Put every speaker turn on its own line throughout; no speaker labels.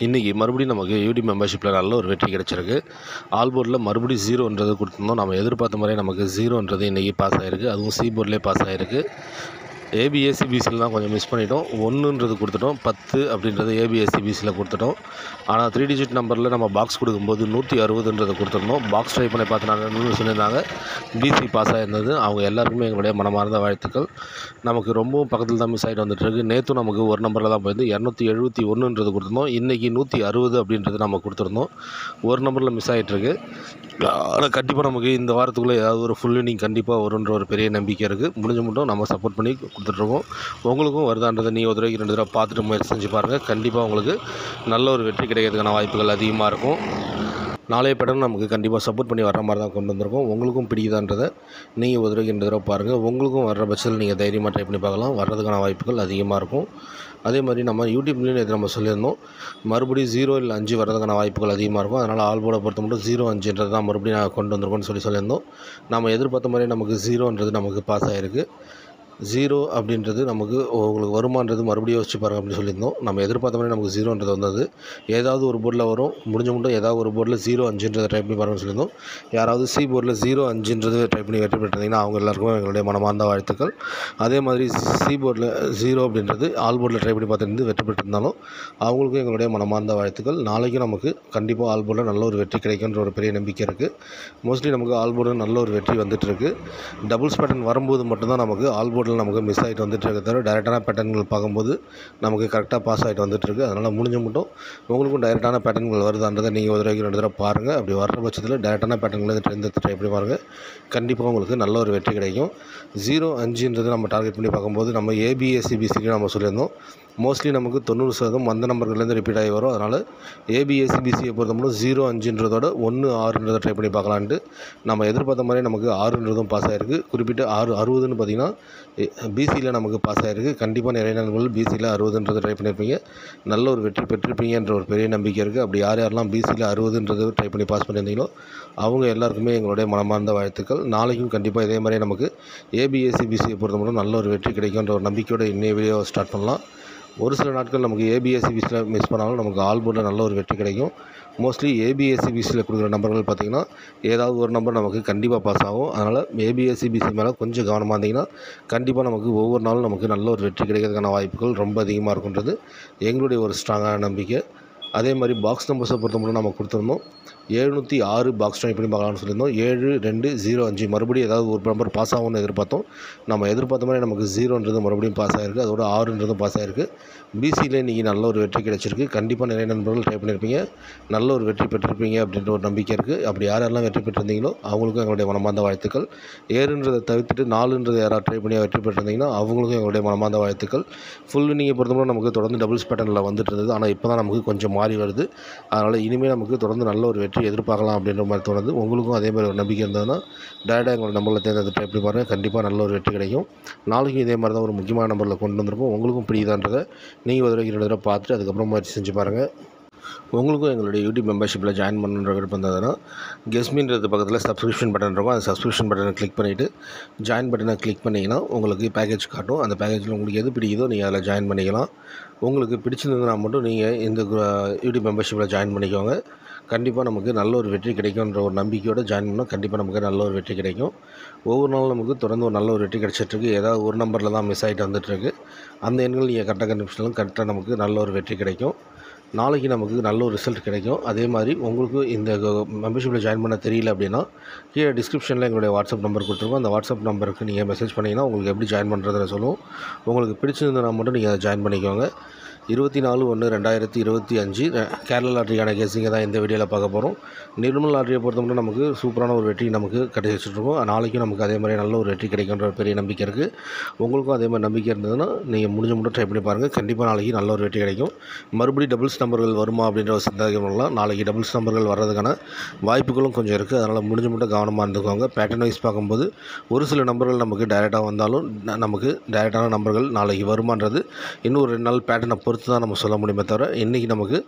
இன்றைக்கி மறுபடியும் நமக்கு யூடியூப் மெம்பர்ஷிப்பில் நல்ல ஒரு வெற்றி கிடச்சிருக்கு. ஆல் போர்டில் மறுபடியும் 0ன்றது கொடுத்துருந்தோம். நம்ம எதிர்பார்த்த மாதிரியே நமக்கு 0ன்றது இன்றைக்கி பாஸ் ஆகிருக்கு. அதுவும் சி போர்ட்லேயே பாஸ் ஆகிருக்கு. ஏபிஎஸ்சிபிசியில் தான் கொஞ்சம் மிஸ் பண்ணிட்டோம். 1ன்றது கொடுத்துட்டோம். 10 அப்படின்றது ஏபிஎஸ்சிபிசியில் கொடுத்துட்டோம். ஆனால் 3 டிஜிட் நம்பரில் நம்ம பாக்ஸ் கொடுக்கும்போது 160ன்றதை கொடுத்துருந்தோம். பாக்ஸ் ட்ரை பண்ணி பார்த்து நாங்கள் சொல்லியிருந்தாங்க. பிசி பாஸ் ஆகிருந்தது. அவங்க எல்லாருக்குமே எங்களுடைய மனமார்ந்த வாழ்த்துக்கள். நமக்கு ரொம்பவும் பக்கத்தில் தான் மிஸ் ஆகிட்டு வந்துட்டுருக்கு. நேற்றும் நமக்கு ஒரு நம்பரில் தான் போயிருந்து 271ன்றது கொடுத்துருந்தோம். இன்றைக்கி 160 அப்படின்றது நம்ம கொடுத்துருந்தோம். ஒரு நம்பரில் மிஸ் ஆகிட்டுருக்கு. ஆனால் கண்டிப்பாக நமக்கு இந்த வாரத்துக்குள்ளே ஏதாவது ஒரு ஃபுல் இன்னிங் கண்டிப்பாக வருன்ற ஒரு பெரிய நம்பிக்கை இருக்குது. முடிஞ்ச மட்டும் நம்ம சப்போர்ட் பண்ணி கொடுத்துட்ருக்கோம். உங்களுக்கும் வருதான்றதை நீங்கள் ஒரு தடவைக்கு 2 தடவை பார்த்துட்டு முயற்சி செஞ்சு பாருங்கள். கண்டிப்பாக உங்களுக்கு நல்ல ஒரு வெற்றி கிடைக்கிறதுக்கான வாய்ப்புகள் அதிகமாக இருக்கும். நாளைய பேட்டர்ன் நமக்கு கண்டிப்பாக சப்போர்ட் பண்ணி வர்ற மாதிரி தான் கொண்டு வந்திருக்கோம். உங்களுக்கும் பிடிக்குதான்றதை நீங்கள் ஒரு தடவைக்கு 2 தடவை பாருங்கள். உங்களுக்கும் வர்ற பட்சத்தில் நீங்கள் தைரியமாக ட்ரை பண்ணி பார்க்கலாம். வர்றதுக்கான வாய்ப்புகள் அதிகமாக இருக்கும். அதே மாதிரி நம்ம யூடியூப்லேயும் இது நம்ம சொல்லியிருந்தோம். மறுபடியும் 0 இல்லை 5 வர்றதுக்கான வாய்ப்புகள் அதிகமாக இருக்கும். அதனால் ஆல் போர்டை பொறுத்த மட்டும் 0 5ன்றது தான் மறுபடியும் நாங்கள் கொண்டு வந்திருக்கோம்னு சொல்லியிருந்தோம். நம்ம எதிர்பார்த்த மாதிரி நமக்கு 0ன்றது நமக்கு பாஸ் ஆகிருக்கு. 0 அப்படின்றது நமக்கு உங்களுக்கு வருமானது மறுபடியும் யோசிச்சு பாருங்கள் அப்படின்னு சொல்லியிருந்தோம். நம்ம எதிர்பார்த்த மாதிரி நமக்கு 0ன்றது வந்தது. ஏதாவது ஒரு போர்டில் வரும். முடிஞ்ச மட்டும் ஏதாவது ஒரு போர்டில் 0 5ன்றதை ட்ரை பண்ணி பாருங்கன்னு சொல்லியிருந்தோம். யாராவது சி போர்டில் 0 5ன்றது ட்ரை பண்ணி வெற்றி பெற்றிருந்தீங்கன்னா அவங்க எல்லாருக்கும் எங்களுடைய மனமார்ந்த வாழ்த்துக்கள். அதே மாதிரி சி போர்டில் 0 அப்படின்றது ஆல் போர்டில் ட்ரை பண்ணி பார்த்துருந்து வெற்றி பெற்றிருந்தாலும் அவங்களுக்கும் எங்களுடைய மனமார்ந்த வாழ்த்துக்கள். நாளைக்கும் நமக்கு கண்டிப்பாக ஆல் போர்டில் நல்ல ஒரு வெற்றி கிடைக்குன்ற ஒரு பெரிய நம்பிக்கை இருக்குது. மோஸ்ட்லி நமக்கு ஆல் போர்டில் நல்ல ஒரு வெற்றி வந்துட்டுருக்கு. டபுள்ஸ் பேட்டர்ன் வரும்போது மட்டும்தான் நமக்கு ஆல் போர்டில் நமக்கு மிஸ் ஆகிட்டு வந்துட்டுருக்க தவிர டைரெக்டான பேட்டர்ன்கள் பார்க்கும்போது நமக்கு கரெக்டாக பாஸ் ஆகிட்டு வந்துட்டுருக்கு. அதனால் முடிஞ்ச மட்டும் உங்களுக்கும் டைரெக்டான பேட்டர்ன்கள் வருதான்றதை நீங்கள் ஒரு தடவைக்கு 2 தடவை பாருங்கள். அப்படி வர்ற பட்சத்தில் டைரெக்டான பேட்டர்ன்களை ட்ரை பண்ணி பாருங்கள். கண்டிப்பாக உங்களுக்கு நல்ல ஒரு வெற்றி கிடைக்கும். 0 5ன்றது நம்ம டார்கெட் பண்ணி பார்க்கும்போது நம்ம ஏபிஎஸ்சிபிசிக்கு நம்ம சொல்லியிருந்தோம். மோஸ்ட்லி நமக்கு 90% அந்த நம்பர்கள்லேருந்து ரிப்பீட் ஆகி வரும். அதனால் ஏபிஎஸ்சிபிசியை பொறுத்த மட்டும் 0 5ன்றதோட 1 6ன்றதை ட்ரை பண்ணி பார்க்கலான்ட்டு நம்ம எதிர்பார்த்த மாதிரி நமக்கு 6ன்றதும் பாஸ் ஆகிருக்கு. குறிப்பிட்ட 60ன்னு பார்த்திங்கன்னா பிசியில் நமக்கு பாஸ் ஆகிருக்கு. கண்டிப்பாக நிறைய நண்பர்கள் பிசியில் 60ன்றதை ட்ரை பண்ணியிருப்பீங்க. நல்ல ஒரு வெற்றி பெற்றிருப்பீங்கன்ற ஒரு பெரிய நம்பிக்கை இருக்குது. அப்படி யாரெல்லாம் பிசியில் 60ன்றது ட்ரை பண்ணி பாஸ் பண்ணியிருந்தீங்களோ அவங்க எல்லாருக்குமே எங்களுடைய மனமார்ந்த வாழ்த்துக்கள். நாளைக்கும் கண்டிப்பாக இதே மாதிரி நமக்கு ஏபிஎஸ்சிபிசியை பொறுத்த மட்டும் நல்ல ஒரு வெற்றி கிடைக்குன்ற ஒரு நம்பிக்கையோடு இன்னைய வீடியோவை ஸ்டார்ட் பண்ணலாம். ஒரு சில நாட்கள் நமக்கு ஏபிஎஸ்சிபிசியில் மிஸ் பண்ணாலும் நமக்கு ஆல் போர்டில் நல்ல ஒரு வெற்றி கிடைக்கும். மோஸ்ட்லி ஏபிஎஸ்சிபிசியில் கொடுக்குற நம்பர்கள் பார்த்திங்கன்னா ஏதாவது ஒரு நம்பர் நமக்கு கண்டிப்பாக பாஸ் ஆகும். அதனால் ஏபிஎஸ்சிபிசி மேலே கொஞ்சம் கவனமாக இருந்தீங்கன்னா கண்டிப்பாக நமக்கு ஒவ்வொரு நாளும் நமக்கு நல்ல ஒரு வெற்றி கிடைக்கிறதுக்கான வாய்ப்புகள் ரொம்ப அதிகமாக இருக்குன்றது எங்களுடைய ஒரு ஸ்ட்ராங்கான நம்பிக்கை. அதே மாதிரி பாக்ஸ் நம்பர்ஸை பொறுத்த மட்டும் நம்ம கொடுத்துருந்தோம். 706 பாக்ஸ் ட்ரை பண்ணி பார்க்கலாம்னு சொல்லியிருந்தோம். 7 2 0 5 மறுபடியும் ஏதாவது ஒரு நம்பர் பாஸ் ஆகும்னு எதிர்பார்த்தோம். நம்ம எதிர்பார்த்த மாதிரி நமக்கு 0ன்றது மறுபடியும் பாஸ் ஆகிருக்கு. அதோட 6ன்றதும் பாஸ் ஆகிருக்கு. பிசியில் இன்றைக்கி நல்ல ஒரு வெற்றி கிடைச்சிருக்கு. கண்டிப்பாக நிறைய நண்பர்கள் ட்ரை பண்ணியிருப்பீங்க. நல்ல ஒரு வெற்றி பெற்றிருப்பீங்க அப்படின்ற ஒரு நம்பிக்கை இருக்குது. அப்படி யாரெல்லாம் வெற்றி பெற்றிருந்தீங்களோ அவங்களுக்கும் எங்களுடைய மனமார்ந்த வாழ்த்துக்கள். 7ன்றதை தவிர்த்துட்டு 4ன்றதை யாராவது ட்ரை பண்ணி வெற்றி பெற்றிருந்தீங்கன்னா அவங்களுக்கும் எங்களுடைய மனமார்ந்த வாழ்த்துக்கள். ஃபுல் இன்னிங்கை பொறுத்தவரை நமக்கு தொடர்ந்து டபுள்ஸ் பேட்டர்னில் வந்துட்டு இருந்தது. ஆனால் இப்போ தான் நமக்கு கொஞ்சம் மாறி வருது. அதனால் இனிமேல் நமக்கு தொடர்ந்து நல்ல ஒரு வெற்றி எதிர்பார்க்கலாம் அப்படின்ற மாதிரி தோணுது. உங்களுக்கும் அதே மாதிரி ஒரு நம்பிக்கை இருந்ததுன்னா டேரெக்டாக எங்களோட நம்பரில் தேர்ந்தெடுத்து ட்ரை பண்ணி பாருங்கள். கண்டிப்பாக நல்ல ஒரு வெற்றி கிடைக்கும். நாளைக்கும் இதே மாதிரி தான் ஒரு முக்கியமான நம்பரில் கொண்டு வந்திருப்போம். உங்களுக்கும் பிடிக்குதான்றதை நீங்கள் ஒரு தடவை 2 தடவை பார்த்துட்டு அதுக்கப்புறம் முயற்சி செஞ்சு பாருங்கள். உங்களுக்கும் எங்களுடைய யூடியூப் மெம்பர்ஷிப்பில் ஜாயின் பண்ணுற விருப்பம் இருந்ததுன்னா கெஸ்மின்றது பக்கத்தில் சப்ஸ்கிரிப்ஷன் பட்டன் இருக்கும். அந்த சப்ஸ்கிரிப்ஷன் பட்டனை கிளிக் பண்ணிவிட்டு ஜாயின் பட்டனை கிளிக் பண்ணிங்கன்னா உங்களுக்கு பேக்கேஜ் காட்டும். அந்த பேக்கேஜில் உங்களுக்கு எது பிடிக்குதோ நீங்கள் அதில் ஜாயின் பண்ணிக்கலாம். உங்களுக்கு பிடிச்சிருந்ததுன்னா மட்டும் நீங்கள் இந்த யூடியூப் மெம்பர்ஷிப்பில் ஜாயின் பண்ணிக்கோங்க. கண்டிப்பாக நமக்கு நல்ல ஒரு வெற்றி கிடைக்கும்ன்ற ஒரு நம்பிக்கையோடு ஜாயின் பண்ணால் கண்டிப்பாக நமக்கு நல்ல ஒரு வெற்றி கிடைக்கும். ஒவ்வொரு நாளும் நமக்கு தொடர்ந்து ஒரு நல்ல ஒரு வெற்றி கிடைச்சிட்ருக்கு. ஏதாவது ஒரு நம்பரில் தான் மிஸ் ஆகிட்டு வந்துட்டுருக்கு. அந்த எண்கள் நீங்கள் கரெக்டாக கண்டுபிடிச்சாலும் கரெக்டாக நமக்கு நல்ல ஒரு வெற்றி கிடைக்கும். நாளைக்கு நமக்கு நல்ல ஒரு ரிசல்ட் கிடைக்கும். அதே மாதிரி உங்களுக்கு இந்த மெம்பர்ஷிப்பில் ஜாயின் பண்ண தெரியல அப்படின்னா கீழே டிஸ்கிரிப்ஷனில் எங்களுடைய வாட்ஸ்அப் நம்பர் கொடுத்துருக்கோம். அந்த வாட்ஸ்அப் நம்பருக்கு நீங்கள் மெசேஜ் பண்ணிங்கன்னா உங்களுக்கு எப்படி ஜாயின் பண்ணுறதுன்னு சொல்லுவோம். உங்களுக்கு பிடிச்சிருந்ததுன்னா மட்டும் நீங்கள் அதை ஜாயின் பண்ணிக்கோங்க. 24/1/2025 கேரளா லாட்ரிக்கான கெஸ்ஸிங்கை தான் இந்த வீடியோவில் பார்க்க போகிறோம். நிர்மல் லாட்ரியை பொறுத்த மட்டும் நமக்கு சூப்பரான ஒரு வெற்றி நமக்கு கிடைச்சிட்ருக்கோம். நாளைக்கும் நமக்கு அதே மாதிரி நல்ல ஒரு வெற்றி கிடைக்குன்ற ஒரு பெரிய நம்பிக்கை இருக்குது. உங்களுக்கும் அதே மாதிரி நம்பிக்கை இருந்ததுன்னா நீங்கள் முடிஞ்ச மட்டும் ட்ரை பண்ணி பாருங்கள். கண்டிப்பாக நாளைக்கு நல்ல ஒரு வெற்றி கிடைக்கும். மறுபடியும் டபுள்ஸ் நம்பர்கள் வருமா அப்படின்ற ஒரு சந்தேகம் பண்ணலாம். நாளைக்கு டபுள்ஸ் நம்பர்கள் வர்றதுக்கான வாய்ப்புகளும் கொஞ்சம் இருக்குது. அதனால் முடிஞ்ச மட்டும் கவனமாக இருந்துக்கோங்க. பேட்டர்ன் வைஸ் பார்க்கும்போது ஒரு சில நம்பர்கள் நமக்கு டைரெக்டாக வந்தாலும் நமக்கு டைரெக்டான நம்பர்கள் நாளைக்கு வருமானது இன்னும் ஒரு 2 நாள் பேட்டர்னை பொறுத்து பொறுத்து தான் நம்ம சொல்ல முடியுமே தவிர இன்றைக்கி நமக்கு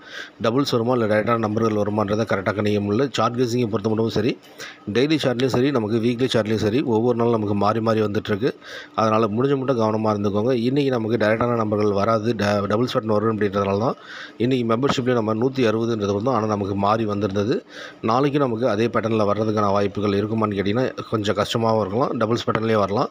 டபுள்ஸ் வருமா இல்லை டைரெக்டான நம்பர்கள் வருமானதை கரெக்டாக கணிக்க முடியல. சார்ட் கேசிங்கை பொறுத்த மட்டும் சரி, டெய்லி சார்ட்லேயும் சரி, நமக்கு வீக்லி சார்ட்லேயும் சரி, ஒவ்வொரு நாளும் நமக்கு மாறி மாறி வந்துட்டுருக்கு. அதனால் முடிஞ்ச மட்டும் கவனமாக இருந்துக்கோங்க. இன்றைக்கி நமக்கு டைரெக்டான நம்பர்கள் வராது, டபுள்ஸ் பேட்டர்ன் வரும் அப்படின்றதுனால தான் இன்றைக்கி மெம்பர்ஷிப்லேயே நம்ம 160ன்றது வந்தோம். ஆனால் நமக்கு மாறி வந்திருந்தது. நாளைக்கு நமக்கு அதே பேட்டர்னில் வர்றதுக்கான வாய்ப்புகள் இருக்குமான்னு கேட்டிங்கன்னா கொஞ்சம் கஷ்டமாகவும் இருக்கலாம். டபுள்ஸ் பேட்டர்ன்லேயே வரலாம்.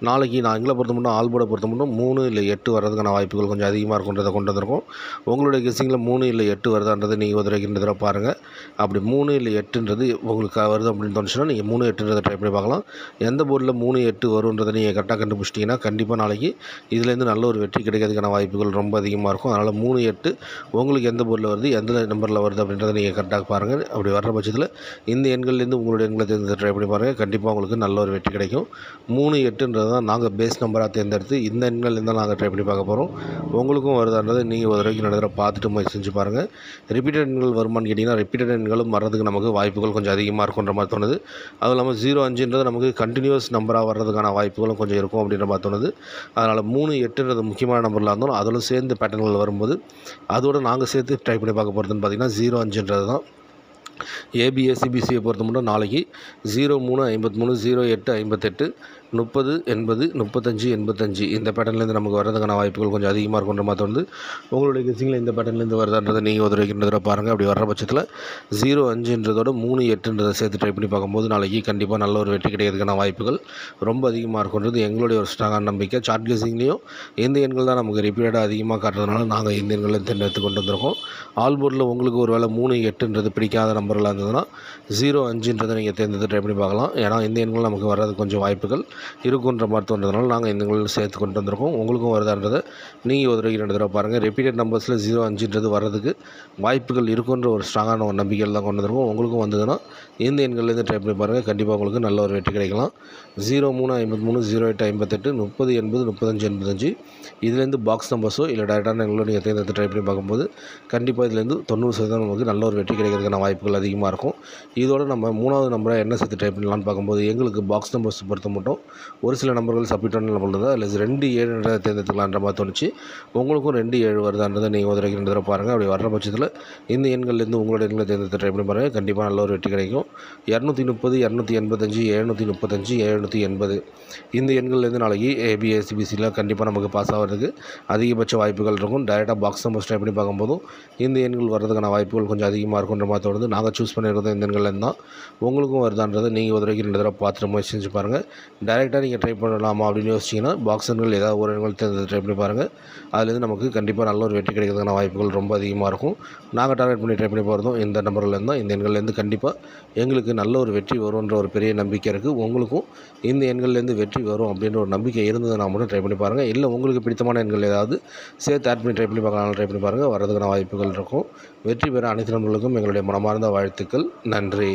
நாளைக்கு நான் எங்களை பொறுத்த மட்டும் ஆல் போர்டை பொறுத்த மட்டும் 3 இல்லை 8 வர்றதுக்கான வாய்ப்புகள் கொஞ்சம் அதிகமாக இருக்குன்றதை கொண்டு வந்திருக்கோம். உங்களுடைய கெஸ்ஸிங்கில் 3 இல்லை 8 வருதான்றது நீங்கள் ஒரு தடவை பாருங்கள். அப்படி 3 இல்லை 8ன்றது உங்களுக்கு வருது அப்படின்னு தோணுச்சுன்னா நீங்கள் 3, 8ன்றதை ட்ரை பண்ணி பார்க்கலாம். எந்த போர்டில் 3, 8 வருன்றதை நீங்கள் கரெக்டாக கண்டுபிடிச்சிட்டிங்கன்னா கண்டிப்பாக நாளைக்கு இதுலேருந்து நல்ல ஒரு வெற்றி கிடைக்கிறதுக்கான வாய்ப்புகள் ரொம்ப அதிகமாக இருக்கும். அதனால் 3, 8 உங்களுக்கு எந்த போர்டில் வருது, எந்த நம்பரில் வருது அப்படின்றத நீங்கள் கரெக்டாக பாருங்கள். அப்படி வர்ற பட்சத்தில் இந்த எண்கள்லேருந்து உங்களுடைய எண்களை தேர்ந்தெடுத்து ட்ரை பண்ணி பாருங்கள். கண்டிப்பாக உங்களுக்கு நல்ல ஒரு வெற்றி கிடைக்கும். 3, 8ன்றது தான் நாங்கள் பேஸ் நம்பராக தேர்ந்தெடுத்து இந்த எண்கள்லேருந்து தான் நாங்கள் ட்ரை பண்ணி பார்க்க போகிறோம். உங்களுக்கும் வருதான்றதை நீங்கள் ஒரு வரைக்கும் நடந்துற பார்த்துட்டு முயற்சி செஞ்சு பாருங்கள். ரிப்பீட்டட் எண்கள் வருமானு கேட்டிங்கன்னா ரிப்பீட்டட் எண்களும் வர்றதுக்கு நமக்கு வாய்ப்புகள் கொஞ்சம் அதிகமாக இருக்குன்ற மாதிரி தோணுது. அதுவும் இல்லாமல் 0, 5ன்றது நமக்கு கண்டினியூஸ் நம்பராக வர்றதுக்கான வாய்ப்புகளும் கொஞ்சம் இருக்கும் அப்படின்ற மாதிரி தோணுது. அதனால் 3, 8ன்றது முக்கியமான நம்பரில் இருந்தாலும் அதில் சேர்ந்து பேட்டர்ன்கள் வரும்போது அதோடு நாங்கள் சேர்த்து ட்ரை பண்ணி பார்க்க போகிறதுன்னு பார்த்திங்கன்னா 0, 5ன்றது தான். ஏபிஎஸ்சிபிசியை பொறுத்த மட்டும் நாளைக்கு 03, 53, 08, 58, 30, 80, 35, 85 இந்த பேட்டர்ன்லேருந்து நமக்கு வர்றதுக்கான வாய்ப்புகள் கொஞ்சம் அதிகமாக இருக்குன்ற மாதிரி வந்து உங்களுடைய கெஸ்ஸிங்கில் இந்த பேட்டர்ன்லேருந்து வருதான்றதை நீங்கள் உதவிக்கின்றதை பாருங்கள். அப்படி வர்ற பட்சத்தில் 0, 5ன்றதோட 3, 8ன்றதை சேர்த்து ட்ரை பண்ணி பார்க்கும்போது நாளைக்கு கண்டிப்பாக நல்ல ஒரு வெற்றி கிடைக்கிறதுக்கான வாய்ப்புகள் ரொம்ப அதிகமாக இருக்குன்றது எங்களுடைய ஒரு ஸ்ட்ராங்கான நம்பிக்கை. சார்ட் கெஸ்ஸிங்லேயும் இந்த எண்கள் தான் நமக்கு ரிப்பீட்டடாக அதிகமாக காட்டுறதுனால நாங்கள் இந்த எண்களை தேர்ந்தெடுத்து கொண்டு வந்திருக்கோம். ஆல் போர்டில் உங்களுக்கு ஒரு வேளை 3, 8ன்றது பிடிக்காத நம்பர்களாக இருந்ததுன்னா 0, 5ன்றதை நீங்கள் தேர்ந்தெடுத்து ட்ரை பண்ணி பார்க்கலாம். ஏன்னா இந்த எண்கள் நமக்கு வர்றது கொஞ்சம் வாய்ப்புகள் இருக்குன்ற மாதிரி தோன்றதுனால நாங்கள் இந்த எண்கள் சேர்த்து கொண்டு வந்திருக்கோம். உங்களுக்கும் வருதான்றதை நீங்கள் ஒரு 2 தடவை பாருங்கள். ரிப்பீட்டட் நம்பர்ஸில் 0, 5ன்றது வர்றதுக்கு வாய்ப்புகள் இருக்குன்ற ஒரு ஸ்ட்ராங்கான ஒரு நம்பிக்கையில் தான் கொண்டு வந்திருக்கோம். உங்களுக்கும் வந்ததுன்னா இந்த எண்கள்லேருந்து ட்ரை பண்ணி பாருங்கள். கண்டிப்பாக உங்களுக்கு நல்ல ஒரு வெற்றி கிடைக்கலாம். 03, 53, 08, 58, 30, 80, 35, 85 இதுலேருந்து பாக்ஸ் நம்பர்ஸோ இல்லை டைரெக்டான எண்களோ நீங்கள் தேர்ந்தெடுத்து ட்ரை பண்ணி பார்க்கும்போது கண்டிப்பாக இதுலேருந்து 90% நமக்கு நல்ல ஒரு வெற்றி கிடைக்கிறதுக்கான வாய்ப்புகள் அதிகமாக இருக்கும். இதோட நம்ம 3வது நம்பராக என்ன சேர்த்து ட்ரை பண்ணலான்னு பார்க்கும்போது எங்களுக்கு பாக்ஸ் நம்பர்ஸ் பொறுத்த மட்டும் ஒரு சில நம்பர்கள் சப்மிட்டான நம்பர் தான். இல்லை 2, 7 தேர்ந்தெடுத்துக்கலான்ற மாதிரி தோணுச்சு. உங்களுக்கும் 2, 7 வருதான்றதை நீங்கள் ஒரு 2 தடவை பாருங்கள். அப்படி வர்ற பட்சத்தில் இந்த எண்கள்லேருந்து உங்களோட எண்களை தேர்ந்தெடுத்து ட்ரை பண்ணி பாருங்கள். கண்டிப்பாக நல்ல ஒரு வெற்றி கிடைக்கும். 230, 285, 735, 780 இந்த எண்கள்லேருந்து நாளைக்கு ஏபிஎஸ்சிபிசியில் கண்டிப்பாக நமக்கு பாஸ் ஆகிறதுக்கு அதிகபட்ச வாய்ப்புகள் இருக்கும். டைரெக்டாக பாக்ஸ் நம்பர்ஸ் ட்ரை பண்ணி பார்க்கும்போதும் இந்த எண்கள் வர்றதுக்கான வாய்ப்புகள் கொஞ்சம் அதிகமாக இருக்குன்ற மாதிரி தோணுது. நாங்கள் சூஸ் பண்ணியிருக்கிறது இந்த எண்கள்லேருந்து தான். உங்களுக்கும் வருதான்றதை நீங்கள் ஒரு 2 தடவை பார்த்துட்டு முயற்சி செஞ்சு பாருங்கள். டைரெக்டாக நீங்கள் ட்ரை பண்ணலாமா அப்படின்னு யோசிச்சிங்கன்னா பாக்ஸ் எண்கள் ஏதாவது ஒரு எண்கள் தேர்ந்தெடுத்து ட்ரை பண்ணி பாருங்கள். அதுலேருந்து நமக்கு கண்டிப்பாக நல்ல ஒரு வெற்றி கிடைக்கிறதுக்கான வாய்ப்புகள் ரொம்ப அதிகமாக இருக்கும். நாங்கள் டார்கெட் பண்ணி ட்ரை பண்ணி போகிறதும் இந்த நம்பர்லேருந்து தான். இந்த எண்கள்லேருந்து கண்டிப்பாக எங்களுக்கு நல்ல ஒரு வெற்றி வரும்ன்ற ஒரு பெரிய நம்பிக்கை இருக்குது. உங்களுக்கும் இந்த எண்கள்லேருந்து வெற்றி வரும் அப்படின்ற ஒரு நம்பிக்கை இருந்ததுன்னா மட்டும் ட்ரை பண்ணி பாருங்கள். இல்லை உங்களுக்கு பிடித்தமான எண்கள் ஏதாவது சேர்த்து ஆட் பண்ணி ட்ரை பண்ணி பார்க்கலாம், ட்ரை பண்ணி பாருங்கள். வர்றதுக்கான வாய்ப்புகள் இருக்கும். வெற்றி பெற அனைத்து நண்பர்களுக்கும் எங்களுடைய மனமார்ந்த வாழ்த்துக்கள். நன்றி.